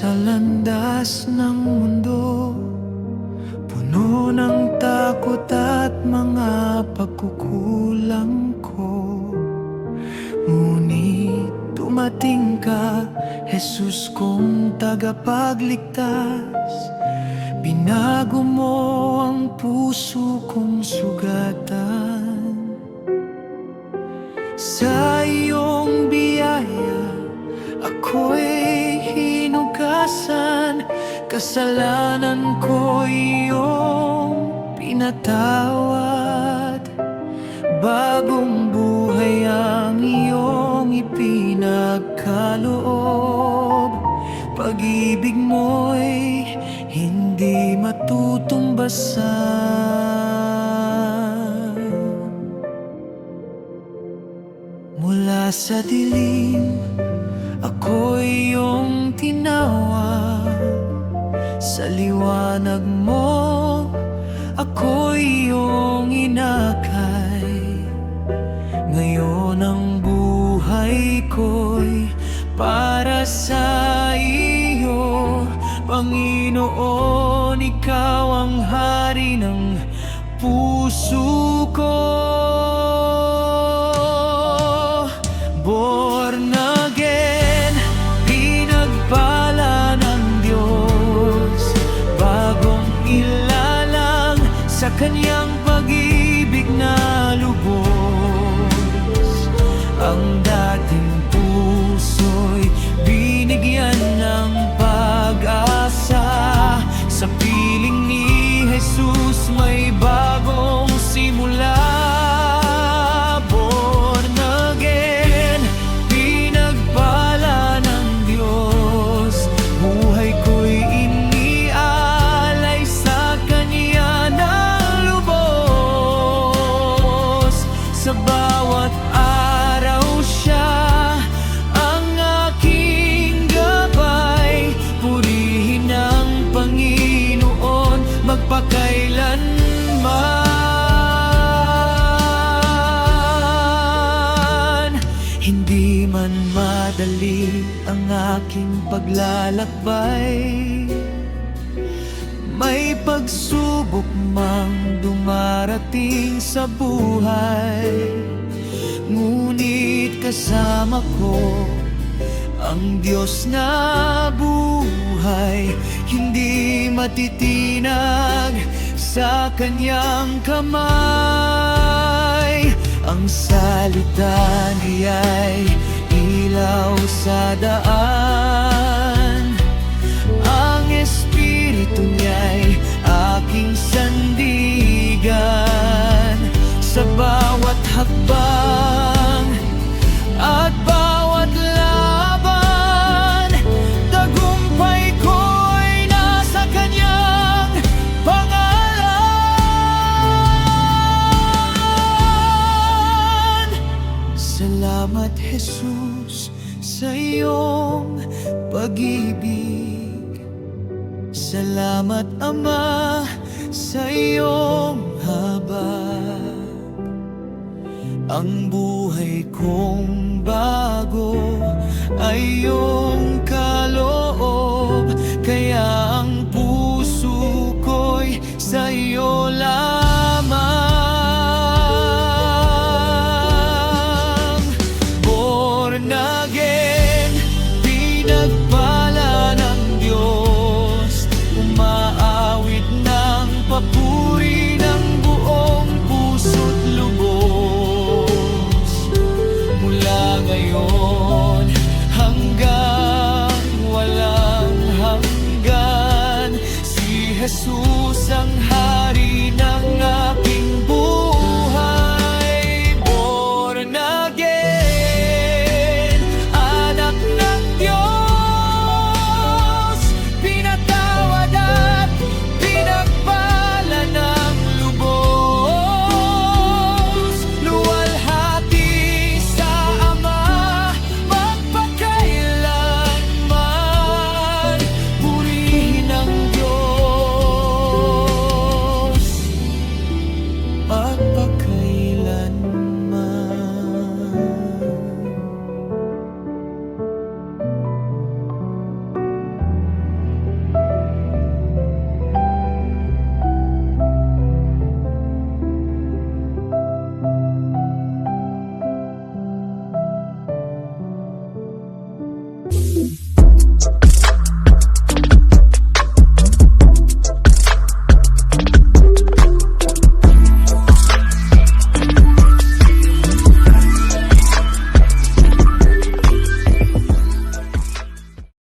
Sa landas ng mundo, puno ng takot at mga pagkukulang ko. Ngunit dumating ka, Jesus kong tagapagligtas. Binago mo ang puso kong sugatan. Sa iyong biyaya, ako'y hinugasan. Kasalanan ko iyong pinatawad. Bagong buhay ang iyong ipinagkaloob. Pag-ibig mo'y hindi matutumbasan. Mula sa dilim, ako'y iyong tinawag. Sa liwanag mo, ako'y iyong inakay. Ngayon ang buhay ko'y para sa iyo, Panginoon. Ikaw ang hari ng puso ko. Born again, pinagpala ng Diyos. Bagong ilalang sa Kanyang pag-ibig na lubos. Ang dating puso'y binigyan ng pag-asa. Sa piling ni Jesus may bagong simula. Born again, pinagpala ng Diyos. Buhay ko'y inialay sa Kanya na lubos. Sa bawat araw siya ang aking gabay. Purihin ang Panginoon magpakailanman. Hindi man madali ang aking paglalakbay. May pagsubok mang dumarating sa buhay. Ngunit kasama ko ang Diyos na buhay. Hindi matitinag sa Kanyang kamay. Ang salita niya'y ilaw sa daan. Ang Espiritu niya'y aking sandigan. Sa bawat hakbang at bawat laban, tagumpay ko'y nasa Kanyang pangalan. Salamat, Jesus, sa iyong pag-ibig. Salamat, Ama, sa iyong habag. Ang buhay kong bago ay iyong kaloob. Kaya ang puso ko'y sa iyo